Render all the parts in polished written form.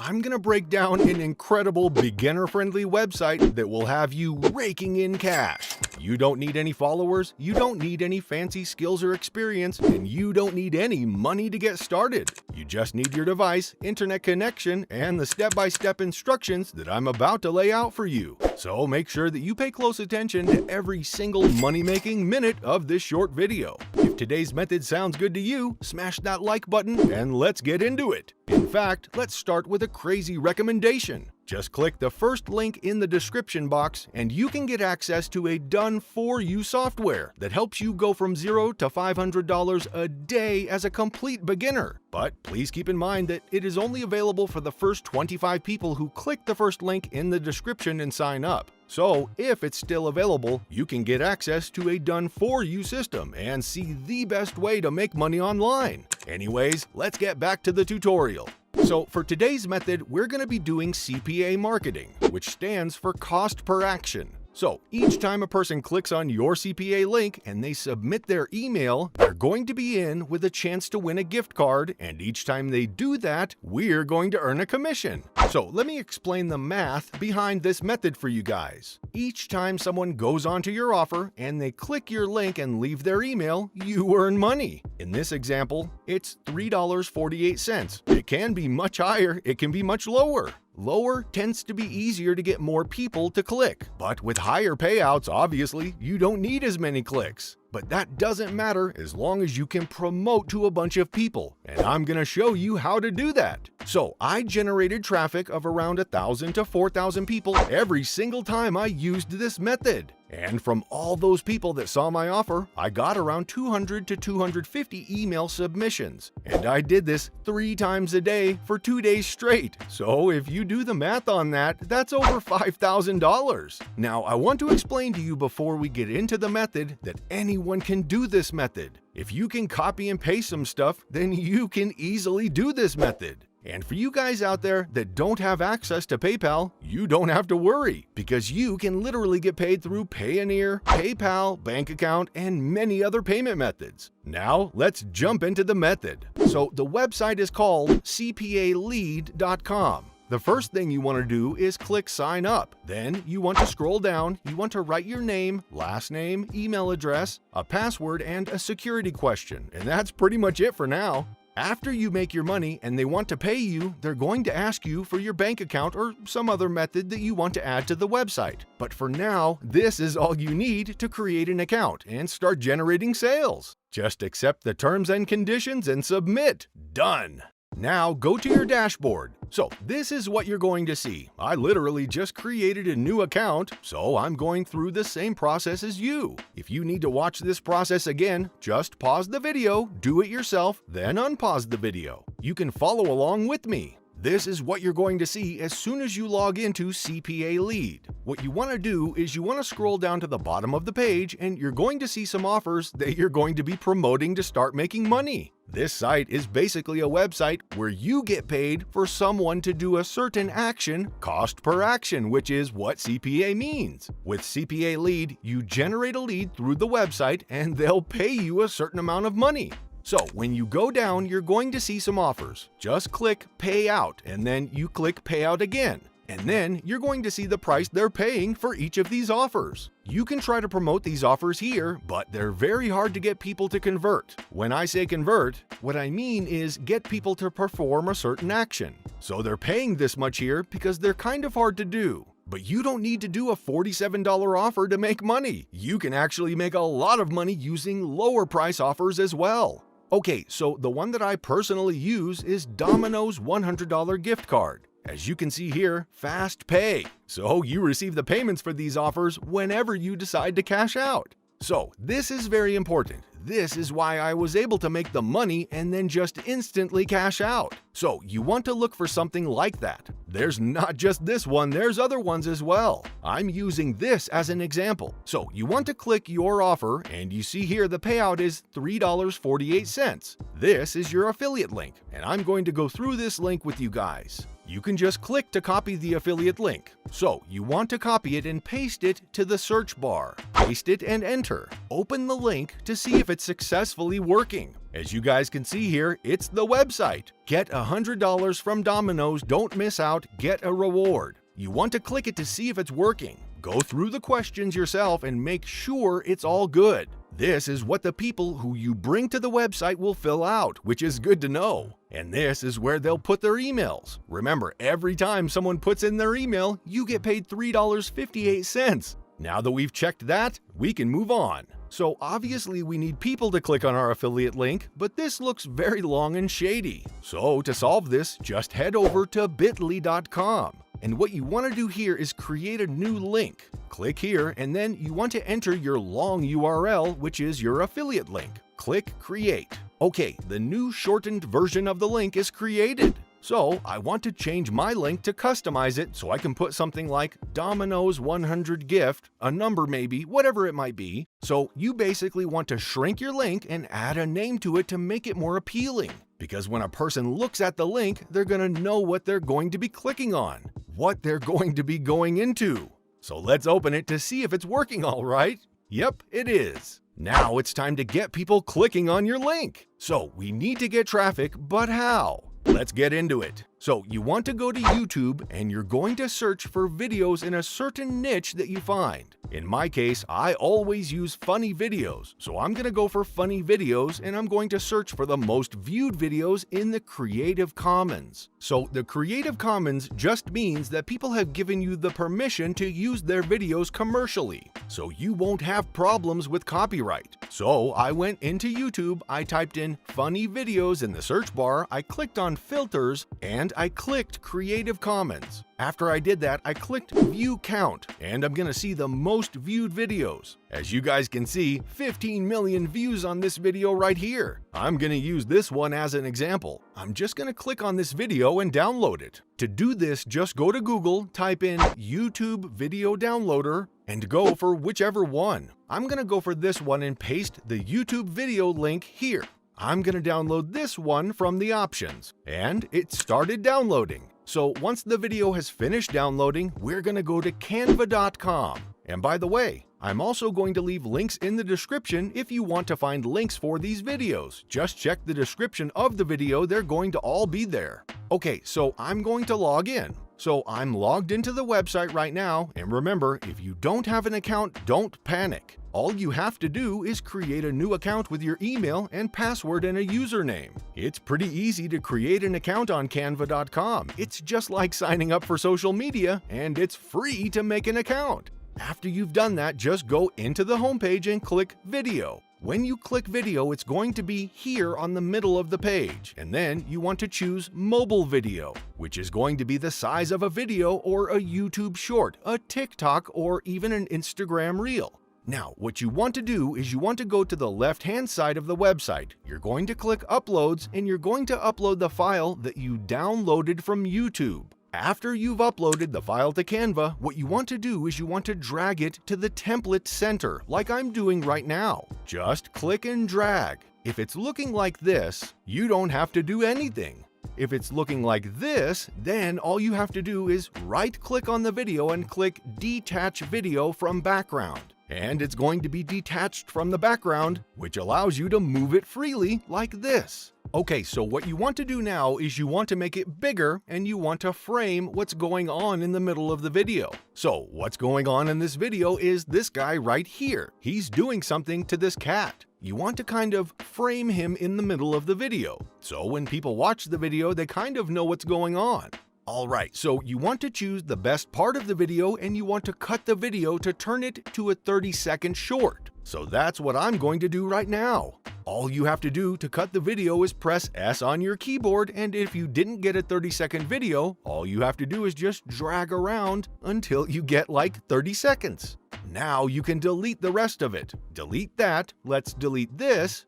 I'm going to break down an incredible beginner-friendly website that will have you raking in cash. You don't need any followers, you don't need any fancy skills or experience, and you don't need any money to get started. You just need your device, internet connection, and the step-by-step instructions that I'm about to lay out for you. So make sure that you pay close attention to every single money-making minute of this short video. If today's method sounds good to you, smash that like button and let's get into it. In fact, let's start with a crazy recommendation. Just click the first link in the description box and you can get access to a done-for-you software that helps you go from $0 to $500 a day as a complete beginner. But please keep in mind that it is only available for the first 25 people who click the first link in the description and sign up. So, if it's still available, you can get access to a done-for-you system and see the best way to make money online. Anyways, let's get back to the tutorial. So for today's method, we're going to be doing CPA marketing, which stands for cost per action. So each time a person clicks on your CPA link and they submit their email, they're going to be in with a chance to win a gift card, and each time they do that, we're going to earn a commission. So let me explain the math behind this method for you guys. Each time someone goes onto your offer and they click your link and leave their email, you earn money. In this example, it's $3.48. It can be much higher, it can be much lower. Lower tends to be easier to get more people to click, but with higher payouts, obviously, you don't need as many clicks. But that doesn't matter as long as you can promote to a bunch of people, and I'm going to show you how to do that. So I generated traffic of around 1,000 to 4,000 people every single time I used this method. And from all those people that saw my offer, I got around 200 to 250 email submissions. And I did this 3 times a day for 2 days straight. So if you do the math on that, that's over $5,000. Now, I want to explain to you before we get into the method that anyone can do this method. If you can copy and paste some stuff, then you can easily do this method. And for you guys out there that don't have access to PayPal, you don't have to worry, because you can literally get paid through Payoneer, PayPal, bank account, and many other payment methods. Now, let's jump into the method. So the website is called cpalead.com. The first thing you want to do is click sign up. Then you want to scroll down, you want to write your name, last name, email address, a password, and a security question. And that's pretty much it for now. After you make your money and they want to pay you, they're going to ask you for your bank account or some other method that you want to add to the website. But for now, this is all you need to create an account and start generating sales. Just accept the terms and conditions and submit. Done. Now go to your dashboard. So this is what you're going to see. I literally just created a new account, so I'm going through the same process as you. If you need to watch this process again, just pause the video, do it yourself, then unpause the video. You can follow along with me. This is what you're going to see as soon as you log into CPA Lead. What you want to do is you want to scroll down to the bottom of the page and you're going to see some offers that you're going to be promoting to start making money. This site is basically a website where you get paid for someone to do a certain action, cost per action, which is what CPA means. With CPA Lead, you generate a lead through the website and they'll pay you a certain amount of money. So when you go down, you're going to see some offers. Just click Pay Out and then you click Pay Out again. And then you're going to see the price they're paying for each of these offers. You can try to promote these offers here, but they're very hard to get people to convert. When I say convert, what I mean is get people to perform a certain action. So they're paying this much here because they're kind of hard to do. But you don't need to do a $47 offer to make money. You can actually make a lot of money using lower price offers as well. Okay, so the one that I personally use is Domino's $100 gift card. As you can see here, fast pay. So you receive the payments for these offers whenever you decide to cash out. So this is very important. This is why I was able to make the money and then just instantly cash out. So you want to look for something like that. There's not just this one, there's other ones as well. I'm using this as an example. So you want to click your offer and you see here the payout is $3.48. This is your affiliate link and I'm going to go through this link with you guys. You can just click to copy the affiliate link. So you want to copy it and paste it to the search bar. Paste it and enter. Open the link to see if it's successfully working. As you guys can see here, it's the website. Get $100 from Domino's, don't miss out, get a reward. You want to click it to see if it's working. Go through the questions yourself and make sure it's all good. This is what the people who you bring to the website will fill out, which is good to know. And this is where they'll put their emails. Remember, every time someone puts in their email, you get paid $3.58. Now that we've checked that, we can move on. So obviously we need people to click on our affiliate link, but this looks very long and shady. So to solve this, just head over to bit.ly.com. And what you want to do here is create a new link. Click here, and then you want to enter your long URL, which is your affiliate link. Click Create. Okay, the new shortened version of the link is created. So I want to change my link to customize it so I can put something like Domino's 100 gift, a number maybe, whatever it might be. So you basically want to shrink your link and add a name to it to make it more appealing. Because when a person looks at the link, they're going to know what they're going to be clicking on, what they're going to be going into. So let's open it to see if it's working all right. Yep, it is. Now it's time to get people clicking on your link. So we need to get traffic, but how? Let's get into it. So you want to go to YouTube and you're going to search for videos in a certain niche that you find. In my case, I always use funny videos, so I'm going to go for funny videos and I'm going to search for the most viewed videos in the Creative Commons. So the Creative Commons just means that people have given you the permission to use their videos commercially, so you won't have problems with copyright. So I went into YouTube, I typed in funny videos in the search bar, I clicked on filters, and I clicked Creative Commons. After I did that, I clicked View Count, and I'm going to see the most viewed videos. As you guys can see, 15 million views on this video right here. I'm going to use this one as an example. I'm just going to click on this video and download it. To do this, just go to Google, type in YouTube Video Downloader, and go for whichever one. I'm going to go for this one and paste the YouTube video link here. I'm going to download this one from the options, and it started downloading. So once the video has finished downloading, we're going to go to canva.com. And by the way, I'm also going to leave links in the description if you want to find links for these videos. Just check the description of the video, they're going to all be there. Okay, so I'm going to log in. So I'm logged into the website right now, and remember, if you don't have an account, don't panic. All you have to do is create a new account with your email and password and a username. It's pretty easy to create an account on canva.com. It's just like signing up for social media, and it's free to make an account. After you've done that, just go into the homepage and click Video. When you click Video, it's going to be here on the middle of the page, and then you want to choose Mobile Video, which is going to be the size of a video or a YouTube short, a TikTok, or even an Instagram Reel. Now, what you want to do is you want to go to the left-hand side of the website. You're going to click Uploads, and you're going to upload the file that you downloaded from YouTube. After you've uploaded the file to Canva, what you want to do is you want to drag it to the template center, like I'm doing right now. Just click and drag. If it's looking like this, you don't have to do anything. If it's looking like this, then all you have to do is right-click on the video and click Detach Video from Background. And it's going to be detached from the background, which allows you to move it freely like this. Okay, so what you want to do now is you want to make it bigger and you want to frame what's going on in the middle of the video. So what's going on in this video is this guy right here. He's doing something to this cat. You want to kind of frame him in the middle of the video. So when people watch the video, they kind of know what's going on. Alright, so you want to choose the best part of the video and you want to cut the video to turn it to a 30-second short. So that's what I'm going to do right now. All you have to do to cut the video is press S on your keyboard, and if you didn't get a 30-second video, all you have to do is just drag around until you get like 30 seconds. Now you can delete the rest of it. Delete that, let's delete this.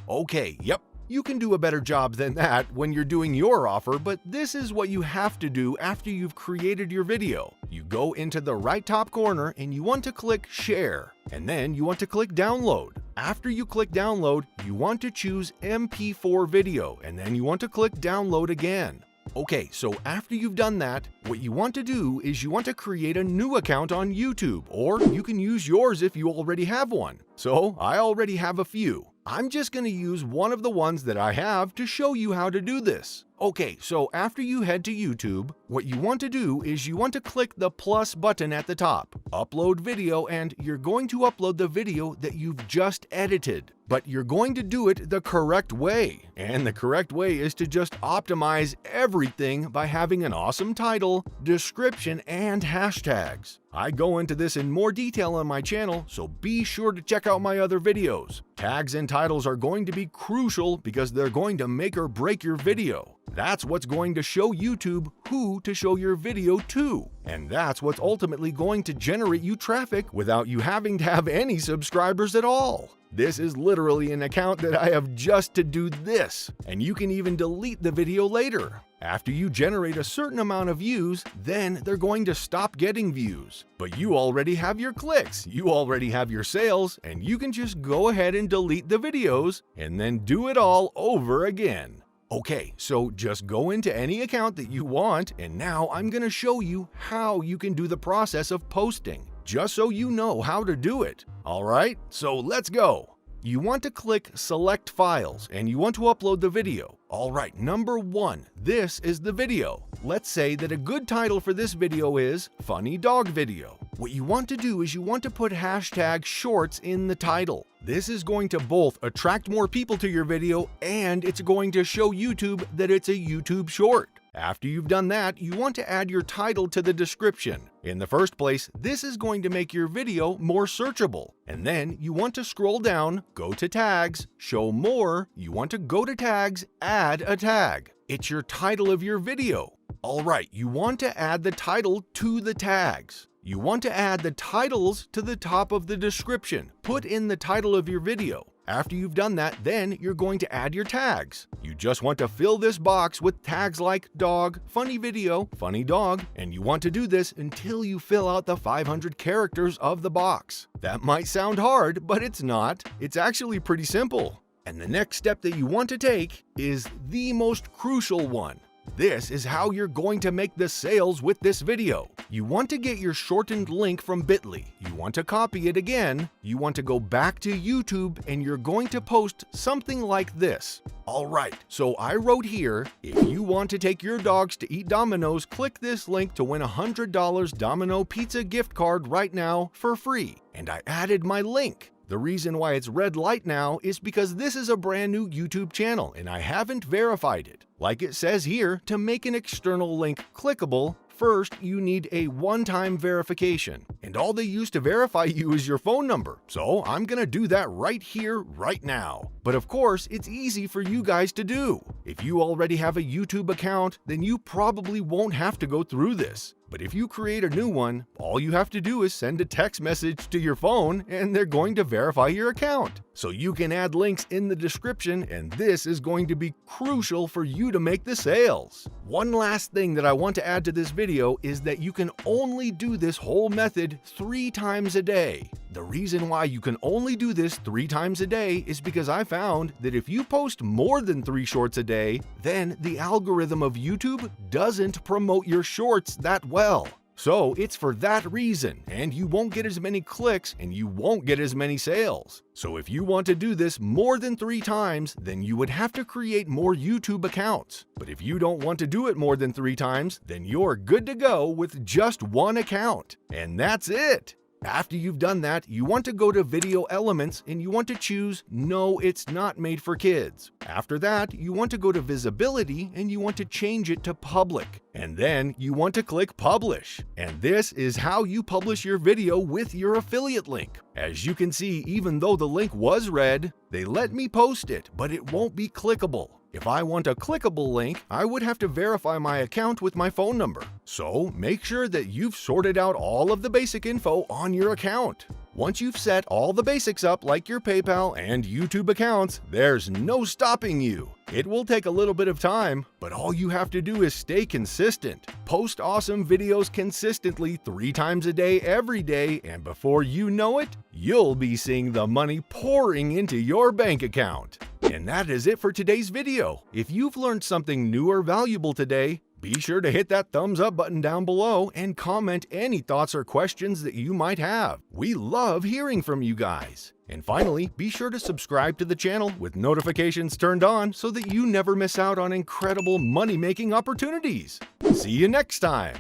Okay, yep. You can do a better job than that when you're doing your offer, but this is what you have to do after you've created your video. You go into the right top corner and you want to click Share, and then you want to click Download. After you click Download, you want to choose MP4 video, and then you want to click Download again. Okay, so after you've done that, what you want to do is you want to create a new account on YouTube, or you can use yours if you already have one. So I already have a few. I'm just going to use one of the ones that I have to show you how to do this. Okay, so after you head to YouTube, what you want to do is you want to click the plus button at the top, upload video, and you're going to upload the video that you've just edited. But you're going to do it the correct way. And the correct way is to just optimize everything by having an awesome title, description, and hashtags. I go into this in more detail on my channel, so be sure to check out my other videos. Tags and titles are going to be crucial because they're going to make or break your video. That's what's going to show YouTube who to show your video to. And that's what's ultimately going to generate you traffic without you having to have any subscribers at all. This is literally an account that I have just to do this, and you can even delete the video later. After you generate a certain amount of views, then they're going to stop getting views. But you already have your clicks, you already have your sales, and you can just go ahead and delete the videos and then do it all over again. Okay, so just go into any account that you want, and now I'm going to show you how you can do the process of posting, just so you know how to do it. Alright, so let's go. You want to click Select Files, and you want to upload the video. Alright, number 1, this is the video. Let's say that a good title for this video is Funny Dog Video. What you want to do is you want to put hashtag shorts in the title. This is going to both attract more people to your video, and it's going to show YouTube that it's a YouTube short. After you've done that, you want to add your title to the description. In the first place, this is going to make your video more searchable. And then you want to scroll down, go to Tags, Show More, you want to go to Tags, Add a Tag. It's your title of your video. Alright, you want to add the title to the tags. You want to add the titles to the top of the description. Put in the title of your video. After you've done that, then you're going to add your tags. You just want to fill this box with tags like dog, funny video, funny dog, and you want to do this until you fill out the 500 characters of the box. That might sound hard, but it's not. It's actually pretty simple. And the next step that you want to take is the most crucial one. This is how you're going to make the sales with this video. You want to get your shortened link from Bitly. You want to copy it again. You want to go back to YouTube, and you're going to post something like this. Alright, so I wrote here, if you want to take your dogs to eat Domino's, click this link to win a $100 Domino Pizza gift card right now for free. And I added my link. The reason why it's red light now is because this is a brand new YouTube channel and I haven't verified it. Like it says here, to make an external link clickable, first you need a one-time verification. And all they use to verify you is your phone number. So I'm gonna do that right here, right now. But of course, it's easy for you guys to do. If you already have a YouTube account, then you probably won't have to go through this. But if you create a new one, all you have to do is send a text message to your phone and they're going to verify your account. So you can add links in the description, and this is going to be crucial for you to make the sales. One last thing that I want to add to this video is that you can only do this whole method 3 times a day. The reason why you can only do this 3 times a day is because I found that if you post more than 3 shorts a day, then the algorithm of YouTube doesn't promote your shorts that well. So it's for that reason, and you won't get as many clicks and you won't get as many sales. So if you want to do this more than 3 times, then you would have to create more YouTube accounts. But if you don't want to do it more than 3 times, then you're good to go with just 1 account. And that's it! After you've done that, you want to go to Video Elements and you want to choose No, it's not made for kids. After that, you want to go to Visibility and you want to change it to Public. And then you want to click Publish. And this is how you publish your video with your affiliate link. As you can see, even though the link was red, they let me post it, but it won't be clickable. If I want a clickable link, I would have to verify my account with my phone number. So make sure that you've sorted out all of the basic info on your account. Once you've set all the basics up like your PayPal and YouTube accounts, there's no stopping you. It will take a little bit of time, but all you have to do is stay consistent. Post awesome videos consistently 3 times a day every day, and before you know it, you'll be seeing the money pouring into your bank account. And that is it for today's video. If you've learned something new or valuable today, Be sure to hit that thumbs up button down below and comment any thoughts or questions that you might have. We love hearing from you guys. And finally, be sure to subscribe to the channel with notifications turned on so that you never miss out on incredible money-making opportunities. See you next time!